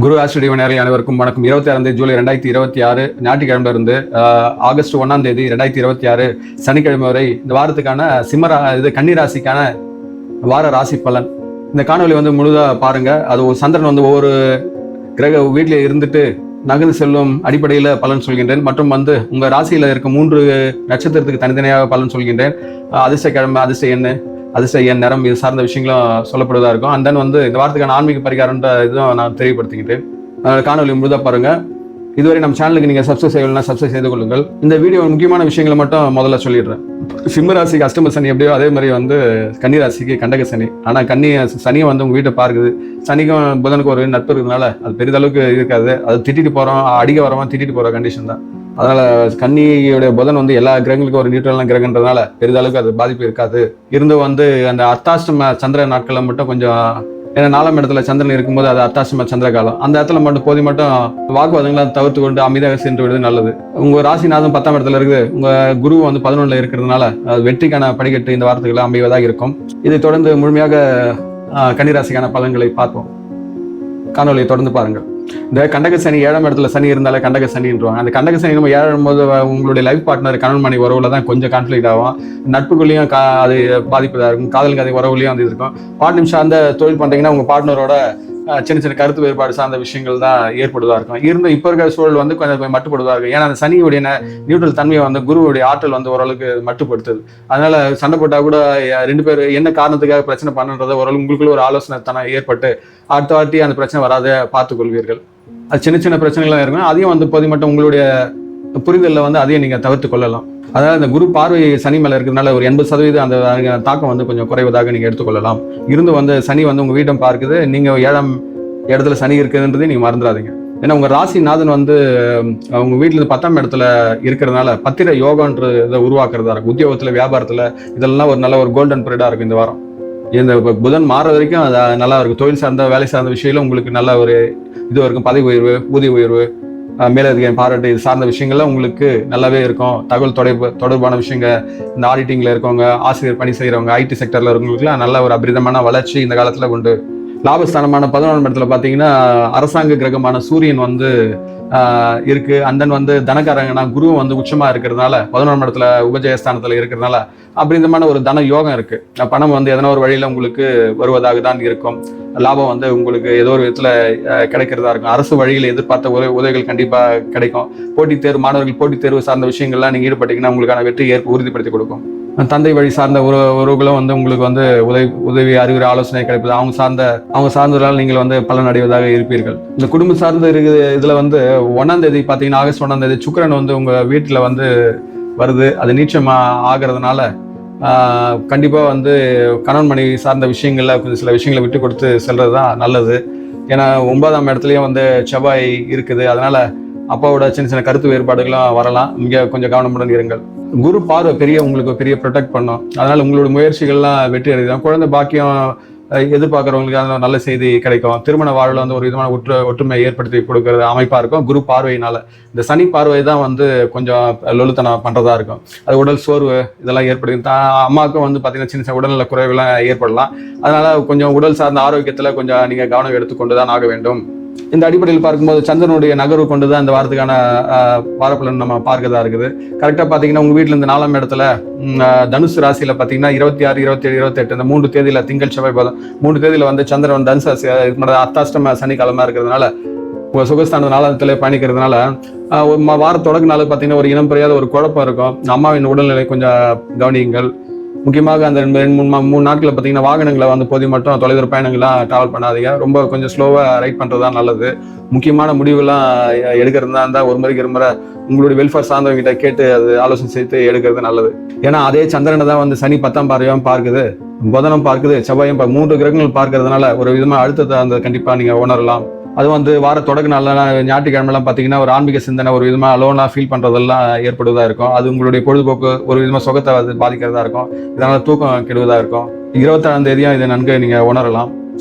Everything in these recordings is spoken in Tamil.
குரு ஆஸ்ட்ரேலிய நேரலை அனைவருக்கும் வணக்கம். 26 ஜூலை 2026 ஞாயிற்றுக்கிழமை இருந்து ஆகஸ்ட் 1 2026 சனிக்கிழமை வரை இந்த வாரத்துக்கான கன்னி ராசிக்கான வார ராசி பலன். இந்த காணொலி முழுதா பாருங்க. அது சந்திரன் ஒவ்வொரு கிரக வீட்டில இருந்துட்டு நகர்ந்து செல்லும் அடிப்படையில் பலன் சொல்கின்றேன். மற்றும் உங்க ராசியில இருக்க 3 நட்சத்திரத்துக்கு தனித்தனியாக பலன் சொல்கின்றேன். அதிர்ஷ்டக்கிழமை, அதிர்ஷ்ட எண், அதிர்ஷ்ட எண், நிறம் இது சார்ந்த விஷயங்களும் சொல்லப்படுவதா இருக்கும். அண்ட் தென் இந்த வாரத்துக்கான ஆன்மீக பரிகாரம்ன்ற இதுவும் நான் தெரியப்படுத்திக்கிட்டேன். காணொலி முழுதா பாருங்க. இதுவரை நம்ம சேனலுக்கு நீங்க சப்ஸ்கிரைப் செய்யலாம், சப்ஸ்கிரைப் செய்து கொள்ளுங்கள். இந்த வீடியோ முக்கியமான விஷயங்களை மட்டும் முதல்ல சொல்லிடுறேன். சிம்ம ராசிக்கு அஷ்டம சனி எப்படியோ அதே மாதிரி கன்னி ராசிக்கு கண்டக சனி. ஆனா சனியை உங்க வீட்டை பார்க்குது. சனிக்கும் புதனுக்கு ஒரு நட்பு இருக்கிறதுனால அது பெரிதளவுக்கு இருக்காது. அது திட்டிட்டு போறோம், அடிக்க வரவன் திட்டிட்டு போற கண்டிஷன் தான். அதனால கன்னியோட புதன் எல்லா கிரகங்களுக்கும் ஒரு நியூட்ரலான கிரகன்றதுனால பெரிதளவுக்கு அது பாதிப்பு இருக்காது. இருந்து அந்த அர்த்தாஷ்டம சந்திர நாட்கள்ல மட்டும் கொஞ்சம், ஏன்னா 4ஆம் இடத்துல சந்திரன் இருக்கும்போது அது அர்த்தாஷ்டம சந்திர காலம். அந்த இடத்துல மட்டும் மட்டும் வாக்குவாதங்களை தவிர்த்து கொண்டு அமைதியாக சென்று விடுவது நல்லது. உங்க ராசிநாதம் 10ஆம் இடத்துல இருக்குது. உங்க குரு 11ல இருக்கிறதுனால வெற்றிக்கான படிக்கட்டு இந்த வாரத்துக்குள்ள அமைவதாக இருக்கும். இதை தொடர்ந்து முழுமையாக கன்னிராசிக்கான பலன்களை பார்ப்போம். காணொலியை தொடர்ந்து பாருங்கள். இந்த கண்டக சனி 7ஆம் இடத்துல சனி இருந்தாலே கண்டக சனின்றாங்க. அந்த கண்டக சனி நம்ம 7 போது உங்களுடைய லைஃப் பார்ட்னர் கணவன் மனைவி உறவுல தான் கொஞ்சம் கான்ஃபிளிக்ட் ஆகும். நட்புக்குள்ளேயும் அது பாதிப்பதாக இருக்கும். காதல் கதை உறவுலையும் இருக்கும். பார்ட்னர் சார்ந்த தொழில் பண்றீங்கன்னா உங்க பார்ட்னரோட சின்ன சின்ன கருத்து வேறுபாடு சார்ந்த விஷயங்கள் தான் ஏற்படுவதா இருக்கும். இப்ப இருக்கிற சூழல் கொஞ்சம் மட்டுப்படுவதா இருக்கும். ஏன்னா அந்த சனியுடைய நியூட்ரல் தன்மையை குருவுடைய ஆற்றல் ஓரளவுக்கு மட்டுப்படுத்துது. அதனால சண்டை போட்டா கூட 2 பேர் என்ன காரணத்துக்காக பிரச்சனை பண்ணுன்றதை ஓரளவு உங்களுக்குள்ள ஒரு ஆலோசனை தானே ஏற்பட்டு அடுத்த வாட்டி அந்த பிரச்சனை வராத பார்த்துக் கொள்வீர்கள். அது சின்ன சின்ன பிரச்சனைகள்லாம் இருக்கும். அதையும் போது மட்டும் உங்களுடைய புரிதலில் அதையும் நீங்க தவிர்த்து கொள்ளலாம். அதாவது இந்த குரு பார்வை சனி மேல இருக்கிறதுனால ஒரு 80% அந்த தாக்கம் கொஞ்சம் குறைவதாக நீங்க எடுத்துக்கொள்ளலாம். சனி உங்க வீட்டம் பார்க்குது. நீங்க 7ஆம் இடத்துல சனி இருக்குதுன்றதை நீங்க மறந்துடாதீங்க. ஏன்னா உங்க ராசிநாதன் உங்க வீட்டுல 10ஆம் இடத்துல இருக்கிறதுனால பத்திர யோகன்றதை உருவாக்குறதா இருக்கும். உத்தியோகத்துல, வியாபாரத்துல இதெல்லாம் ஒரு நல்ல ஒரு கோல்டன் பீரியடா இருக்கும். இந்த வாரம் இந்த புதன் மாற வரைக்கும் அது நல்லா இருக்கும். தொழில் சார்ந்த, வேலை சார்ந்த விஷயம் உங்களுக்கு நல்ல ஒரு இது இருக்கும். பதவி உயர்வு, ஊதிய உயர்வு, மேலதிகாரி பாராட்டு, இது சார்ந்த விஷயங்கள்லாம் உங்களுக்கு நல்லாவே இருக்கும். தகவல் தொடர்பான விஷயங்கள், இந்த ஆடிட்டிங்ல இருக்கவங்க, ஆசிரியர் பணி செய்யறவங்க, ஐடி செக்டர்ல இருக்கவங்களுக்குலாம் நல்ல ஒரு அபரிதமான வளர்ச்சி இந்த காலத்துல உண்டு. லாபஸ்தானமான 11ஆம் இடத்துல பாத்தீங்கன்னா அரசாங்க கிரகமான சூரியன் இருக்கு. அந்த தனக்காரங்கன்னா குருவும் உச்சமா இருக்கிறதுனால 11ஆம் இடத்துல உபஜயஸ்தானத்துல இருக்கிறதுனால அபரிதமான ஒரு தன யோகம் இருக்கு. பணம் எதனா ஒரு வழியில உங்களுக்கு வருவதாக தான் இருக்கும். லாபம் உங்களுக்கு ஏதோ ஒரு விதத்துல கிடைக்கிறதா இருக்கும். அரசு வழியில் எதிர்பார்த்த உதவிகள் கண்டிப்பா கிடைக்கும். போட்டித் தேர்வு, மாணவர்கள் போட்டித் தேர்வு சார்ந்த விஷயங்கள்லாம் நீங்க ஈடுபட்டீங்கன்னா உங்களுக்கான வெற்றி உறுதிப்படுத்தி கொடுக்கும். தந்தை வழி சார்ந்த உறவுகளும் உங்களுக்கு உதவி, அறிவுரை, ஆலோசனை கிடைப்பது. அவங்க சார்ந்ததால் நீங்கள் பலன் அடைவதாக இருப்பீர்கள். இந்த குடும்ப சார்ந்த இதுல 1ஆம் தேதி பாத்தீங்கன்னா ஆகஸ்ட் 1ஆம் தேதி சுக்கிரன் உங்க வீட்டுல வருது. அது நீச்சமா ஆகிறதுனால கண்டிப்பா கணவன் மனைவி சார்ந்த விஷயங்கள்ல சில விஷயங்களை விட்டு கொடுத்து செல்றதுதான் நல்லது. ஏன்னா 9ஆம் இடத்துலயும் செவ்வாய் இருக்குது. அதனால அப்பாவோட சின்ன சின்ன கருத்து வேறுபாடுகளும் வரலாம். இங்க கொஞ்சம் கவனமுடன் இருங்கள். குரு பார்வை உங்களுக்கு பெரிய ப்ரொடெக்ட் பண்ணும். அதனால உங்களோட முயற்சிகள்லாம் வெற்றி அடையும். குழந்தை பாக்கியம் எதிர்பார்க்கறவங்களுக்கு நல்ல செய்தி கிடைக்கும். திருமண வாழ்வுல ஒரு விதமான ஒற்றுமை ஏற்படுத்தி கொடுக்கறது அமைப்பா இருக்கும். குரு பார்வையினால இந்த சனி பார்வை தான் கொஞ்சம் லொலுத்தனம் பண்றதா இருக்கும். அது உடல் சோர்வு இதெல்லாம் ஏற்படுத்தி அம்மாவுக்கும் பாத்தீங்கன்னா சின்ன சின்ன உடல்நல குறைவுலாம் ஏற்படலாம். அதனால கொஞ்சம் உடல் சார்ந்த ஆரோக்கியத்துல கொஞ்சம் நீங்க கவனம் எடுத்துக்கொண்டுதான் ஆக வேண்டும். இந்த அடிப்படையில் பார்க்கும்போது சந்திரனுடைய நகர்வு கொண்டுதான் இந்த வாரத்துக்கான வாரப்பலன் நம்ம பார்க்கதா இருக்குது. கரெக்டா பாத்தீங்கன்னா உங்க வீட்டுல இந்த 4ஆம் இடத்துல தனுசு ராசியில பாத்தீங்கன்னா 26, 27, 28 இந்த 3 தேதியில திங்கள், செவ்வாய், புதன் 3 தேதியில சந்திரன் தனுசு ராசி அர்த்தாஷ்டம சனிக்கிழமை இருக்கிறதுனால உங்க சுகஸ்தான 4ஆம் இடத்துல பயணிக்கிறதுனால வார தொடக்க நாள் பாத்தீங்கன்னா ஒரு இனம் புரியாத ஒரு குழப்பம் இருக்கும். அம்மாவின் உடல்நிலை கொஞ்சம் கவனியுங்கள். முக்கியமாக அந்த 2-3 நாட்களை பார்த்தீங்கன்னா வாகனங்களை போது மட்டும் தொலைதூர பயணங்கள்லாம் டிராவல் பண்ணாதீங்க. ரொம்ப கொஞ்சம் ஸ்லோவா ரைட் பண்றதுதான் நல்லது. முக்கியமான முடிவுலாம் எடுக்கிறதா இருந்தால் ஒரு முறைக்கு 2 முறை உங்களுடைய வெல்ஃபேர் சார்ந்தவங்க கிட்ட கேட்டு அது ஆலோசனை செய்து எடுக்கிறது நல்லது. ஏன்னா அதே சந்திரனை தான் சனி 10ஆம் பார்வையும் பார்க்குது, புதனும் பார்க்குது, செவ்வாயும் 3 கிரகங்கள் பார்க்கறதுனால ஒரு விதமா அழுத்தத்தை கண்டிப்பா நீங்க உணரலாம். அது வார தொடக்க நாள்லாம் ஞாயிற்றுக்கிழமெல்லாம் பார்த்தீங்கன்னா ஒரு ஆன்மீக சிந்தனை, ஒரு விதமா அலோனா ஃபீல் பண்றதெல்லாம் ஏற்படுவதா இருக்கும். அது உங்களுடைய பொழுதுபோக்கு ஒரு விதமா சுகத்தை பாதிக்கிறதா இருக்கும். இதனால தூக்கம் கெடுவதா இருக்கும். 26ஆம் தேதியும் இதை நன்கு நீங்க உணரலாம்.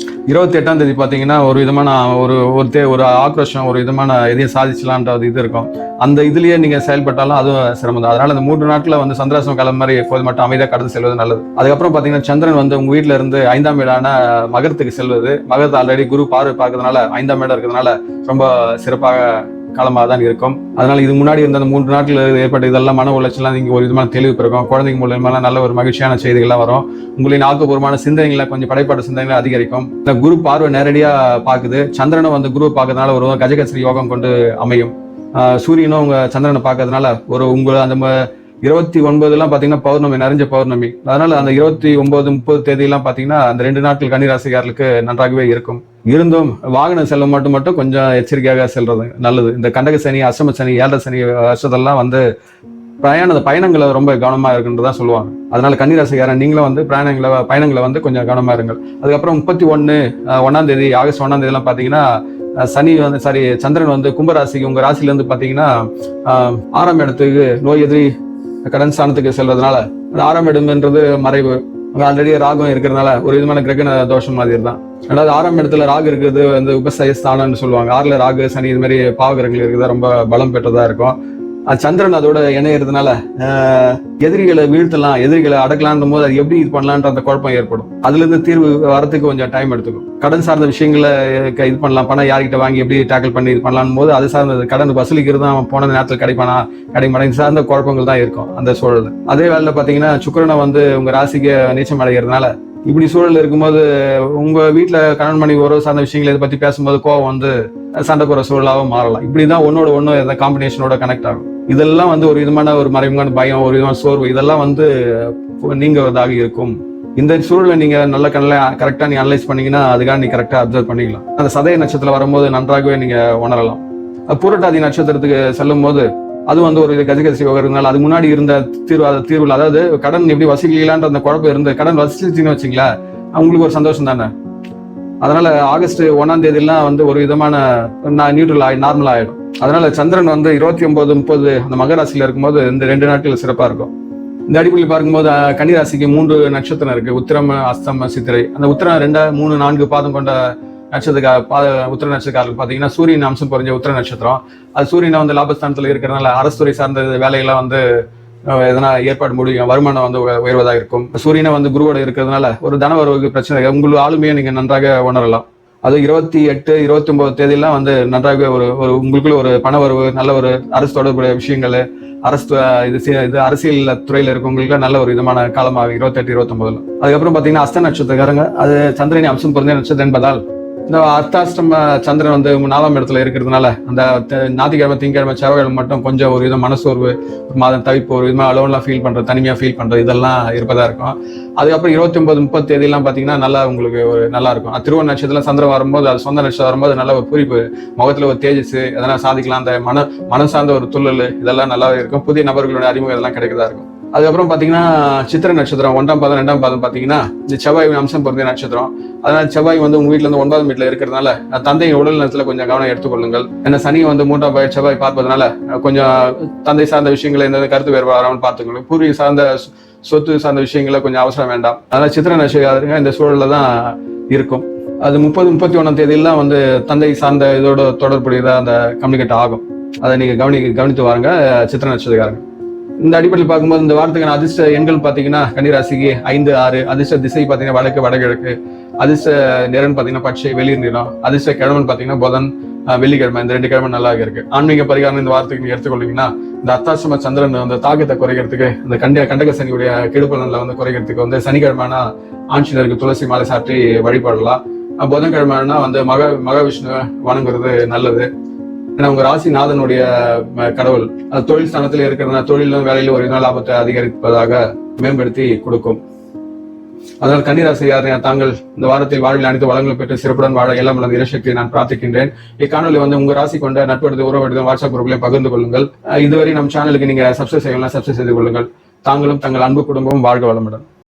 28ஆம் தேதி பார்த்தீங்கன்னா ஒரு விதமான ஒரு ஆக்ரோஷம், ஒரு விதமான எதையும் சாதிச்சலான்ற இது இருக்கும். அந்த இதுலயே நீங்க செயல்பட்டாலும் அதுவும் சிரமம் தான். அதனால அந்த 3 நாட்கள வந்து சந்திராசிரம காலம் மாதிரி எப்போது மட்டும் அமைதியா கடந்து செல்வது நல்லது. அதுக்கப்புறம் பார்த்தீங்கன்னா சந்திரன் வந்து உங்க வீட்டுல இருந்து 5ஆம் வீடான மகரத்துக்கு செல்வது. மகரத்தை ஆல்ரெடி குரு பார்வை பார்க்கறதுனால 5ஆம் இடம் இருக்கிறதுனால ரொம்ப சிறப்பாக காலமாக தான் இருக்கும். அதனால இது முன்னாடி இருந்த அந்த 3 நாட்கள் ஏற்பட்ட இதெல்லாம் மன உளைச்சலாம் நீங்க ஒரு விதமான தெளிவு பெருக்கும். குழந்தைங்க மூலமா நல்ல ஒரு மகிழ்ச்சியான செய்திகள்லாம் வரும். உங்களின் ஆக்கப்பூர்வமான சிந்தனைகளை கொஞ்சம் படைப்பாடு சிந்தனைகளை அதிகரிக்கும். இந்த குரு பார்வை நேரடியா பாக்குது. சந்திரனும் வந்து குரு பார்க்கறதுனால ஒரு கஜகஸ்ரீ யோகம் கொண்டு அமையும். சூரியனும் உங்க சந்திரனை பார்க்கறதுனால உங்களை அந்த 29 பாத்தீங்கன்னா பௌர்ணமி, நிறைஞ்ச பௌர்ணமி. அதனால அந்த 29, 30 தேதியெல்லாம் பாத்தீங்கன்னா அந்த 2 நாட்கள் கன்னிராசிக்காரர்களுக்கு நன்றாகவே இருக்கும். இருந்தும் வாகன செல்வம் மட்டும் கொஞ்சம் எச்சரிக்கையாக செல்றது நல்லது. இந்த கண்டக சனி, அஷ்டம சனி, 7 சனி வருஷத்தெல்லாம் வந்து பயணங்களை ரொம்ப கவனமா இருக்குன்றதான் சொல்லுவாங்க. அதனால கன்னிராசிக்காரன் நீங்களும் வந்து பயணங்களை வந்து கொஞ்சம் கவனமா இருங்கள். அதுக்கப்புறம் 31ஆம் தேதி, ஆகஸ்ட் 1ஆம் தேதி எல்லாம் பாத்தீங்கன்னா சந்திரன் வந்து கும்பராசிக்கு உங்க ராசில இருந்து பாத்தீங்கன்னா 6ஆம் இடத்துக்கு நோய் எதிரி கடன் ஸ்தானத்துக்கு செல்றதுனால, 6ஆம் இடம்ன்றது மறைவு. ஆல்ரெடி ராகம் இருக்கிறதுனால ஒரு விதமான கிரகண தோஷம் மாதிரி தான். அதாவது 6ஆம் இடத்துல ராகு இருக்கிறது வந்து உபசய ஸ்தானம்னு சொல்லுவாங்க. 6ல ராகு, சனி இது மாதிரி பாவகிரகங்கள் இருக்கிறதா ரொம்ப பலம் பெற்றதா இருக்கும். சந்திரன் அதோட இணையறதுனால எதிரிகளை வீழ்த்தலாம், எதிரிகளை அடக்கலான்ற போது அது எப்படி இது பண்ணலான்ற அந்த குழப்பம் ஏற்படும். அதுல இருந்து தீர்வு வரத்துக்கு கொஞ்சம் டைம் எடுத்துக்கும். கடன் சார்ந்த விஷயங்களை இது பண்ணலாம், பணம் யார்கிட்ட வாங்கி எப்படி டேக்கிள் பண்ணி இது பண்ணலாம் போது அது சார்ந்த கடன் வசூலிக்கிறது அவன் போன நேரத்தில் கிடைப்பானா சார்ந்த குழப்பங்கள் தான் இருக்கும் அந்த சூழல். அதே வேலையில பாத்தீங்கன்னா சுக்கிரனை வந்து உங்க ராசிக்கு நீச்சம் அடைகிறதுனால இப்படி சூழல் இருக்கும்போது உங்க வீட்டுல கணவன் மனைவி உறவு சார்ந்த விஷயங்களை இதை பத்தி பேசும்போது கோவம் வந்து சண்டை போற சூழலாகவும் மாறலாம். இப்படிதான் ஒன்னோட ஒன்னு காம்பினேஷனோட கனெக்ட் ஆகும். இதெல்லாம் வந்து ஒரு விதமான ஒரு மறைமுகமான பயம், ஒரு விதமான சோர்வு, இதெல்லாம் வந்து நீங்குவதாக இருக்கும். இந்த சூழலை நீங்க நல்ல கரெக்டா நீங்க அனலைஸ் பண்ணீங்கன்னா அதுக்காக நீங்க கரெக்டா அப்சர்வ் பண்ணிக்கலாம். அந்த சதய நட்சத்திரம் வரும்போது நன்றாகவே நீங்க உணரலாம். பூரட்டாதி நட்சத்திரத்துக்கு செல்லும் போது அது வந்து ஒரு கஜகசி யோகம். அது முன்னாடி இருந்த தீர்வுல அதாவது கடன் எப்படி வசூலிக்கலான்ற அந்த குழப்பம் இருந்து கடன் வசூலிச்சுன்னு வச்சுங்களேன், உங்களுக்கு ஒரு சந்தோஷம் தானே. அதனால ஆகஸ்ட் 1ஆம் தேதியெல்லாம் வந்து ஒரு விதமான நார்மல் ஆயிடும். அதனால சந்திரன் வந்து 29, 30 அந்த மகராசியில இருக்கும்போது இந்த 2 நாட்கள் சிறப்பா இருக்கும். இந்த அடிப்படையில் பார்க்கும்போது கன்னிராசிக்கு 3 நட்சத்திரம் இருக்கு. உத்திரம், அஸ்தம், சித்திரை. அந்த உத்திரம் 2, 3, 4 பாதம் கொண்ட உத்திர நட்சத்திரக்காரர்கள் பாத்தீங்கன்னா சூரியன் அம்சம் பொறிஞ்ச உத்திர நட்சத்திரம். அது சூரியனை வந்து லாபஸ்தானத்துல இருக்கிறதுனால அரசுத்துறை சார்ந்த வேலையெல்லாம் வந்து எதனா ஏற்பாடு முடியும், வருமானம் வந்து உயர்வதாக இருக்கும். சூரியனை வந்து குருவோட இருக்கிறதுனால ஒரு தனவரவுக்கு பிரச்சனை, உங்களுக்கு ஆளுமையை நீங்க நன்றாக உணரலாம். அது 28, 29 தேதியெல்லாம் வந்து நன்றாக ஒரு உங்களுக்குள்ள ஒரு பணவரவு, நல்ல ஒரு அரசு தொடர்புடைய விஷயங்கள், இது அரசியல் துறையில இருக்கவங்களுக்கு நல்ல ஒரு விதமான காலமாக 28, 29. அதுக்கப்புறம் பாத்தீங்கன்னா அஸ்த நட்சத்திரக்காரங்க அது சந்திரனை அம்சம் பொருந்திய நட்சத்திரம் என்பதால் இந்த அர்த்தாஷ்டம சந்திரன் வந்து 4ஆம் இடத்துல இருக்கிறதுனால அந்த ஞாயிற்றுக்கிழமை, திங்கக்கிழமை, செவ்வாய்க்கிழமை மட்டும் கொஞ்சம் ஒரு விதம் மனசோர்வு, ஒரு மாதம் தவிப்பு, ஒரு விதமா அலோன்லாம் ஃபீல் பண்றது, தனிமையா ஃபீல் பண்றது இதெல்லாம் இருப்பதா இருக்கும். அதுக்கப்புறம் 29, 30 தேதியெல்லாம் பாத்தீங்கன்னா நல்லா உங்களுக்கு ஒரு நல்லா இருக்கும். திருவோண நட்சத்திரம் சந்திரன் வரும்போது அது சொந்த நட்சத்திரம் வரும்போது நல்ல ஒரு குறிப்பு, முகத்துல ஒரு தேஜஸ், எதனா சாதிக்கலாம், அந்த மனம் சார்ந்த ஒரு துள்ளல் இதெல்லாம் நல்லா இருக்கும். புதிய நபர்களுடைய அறிமுகம் இதெல்லாம் கிடைக்கதா இருக்கும். அதுக்கப்புறம் பாத்தீங்கன்னா சித்திரை நட்சத்திரம் 1ஆம் பாதம், 2ஆம் பாதம் பாத்தீங்கன்னா இந்த செவ்வாய் அம்சம் பொருந்திய நட்சத்திரம். அதனால செவ்வாய் வந்து உங்க வீட்டுல இருந்து 9ஆம் வீட்டுல இருக்கிறதுனால தந்தையின் உடல் நலத்துல கொஞ்சம் கவனம் எடுத்துக்கொள்ளுங்கள். ஏன்னா சனி வந்து 3ஆம் பாதம் செவ்வாய் பார்ப்பதனால கொஞ்சம் தந்தை சார்ந்த விஷயங்களை எந்த கருத்து வேறுபாடாமல் பார்த்துக்கணும். பூர்வீக சார்ந்த சொத்து சார்ந்த விஷயங்களை கொஞ்சம் அவசரம் வேண்டாம். அதனால சித்திரை நட்சத்திரம் இந்த சூழல்ல தான் இருக்கும். அது 30, 31ஆம் தேதியெல்லாம் வந்து தந்தை சார்ந்த இதோட தொடர்புடையதா அந்த கம்யூனிகேட் ஆகும். அதை நீங்க கவனித்து வாருங்க சித்திரை நட்சத்திரக்காரங்க. இந்த அடிப்படையில் பார்க்கும்போது இந்த வாரத்துக்கான அதிர்ஷ்ட எண்கள் பாத்தீங்கன்னா கன்னிராசிக்கு 5, 6. அதிர்ஷ்ட திசை பாத்தீங்கன்னா வடக்கு, வடகிழக்கு. அதிர்ஷ்ட நிறம் பாத்தீங்கன்னா பச்சை, வெளிர் நிறம். அதிர்ஷ்ட கிழமை பாத்தீங்கன்னா புதன், வெள்ளிக்கிழமை. இந்த 2 கிழமை நல்லா இருக்கு. ஆன்மீக பரிகாரம் இந்த வாரத்துக்கு நீங்க எடுத்துக்கொள்ளீங்கன்னா இந்த அர்த்தாஷ்டம சந்திரன் அந்த தாக்கத்தை குறைக்கிறதுக்கு, இந்த கண்டக சனியுடைய கெடுபலன்ல வந்து குறைக்கிறதுக்கு வந்து சனிக்கிழமைனா ஆஞ்சநேயருக்கு துளசி மாலை சாற்றி வழிபடலாம். புதன்கிழமைனா வந்து மகாவிஷ்ணு வணங்குறது நல்லது. ஏன்னா உங்க ராசிநாதனுடைய கடவுள் அது தொழில் ஸ்தானத்துல இருக்கிறதுனால தொழிலும் வேலையிலும் ஒரு நாள் லாபத்தை அதிகரிப்பதாக மேம்படுத்தி கொடுக்கும். அதனால் கன்னிராசியார் தாங்கள் இந்த வாரத்தில் வாழ்வில் அனைத்து வளங்களும் பெற்று சிறப்புடன் வாழ எல்லாம் வளர்ந்த இறைசக்தியை நான் பிரார்த்திக்கின்றேன். இக்காணொலி வந்து உங்க ராசி கொண்ட நட்படுத்த உறவெடுத்து வாட்ஸ்அப் குரூப்லையும் பகிர்ந்து கொள்ளுங்கள். இதுவரை நம் சேனலுக்கு நீங்க சப்ஸ்கிரைப் செய்யலாம், சப்ஸ்கிரைப் செய்து கொள்ளுங்கள். தாங்களும் தங்கள் அன்பு குடும்பமும் வாழ்க வளமுடன்.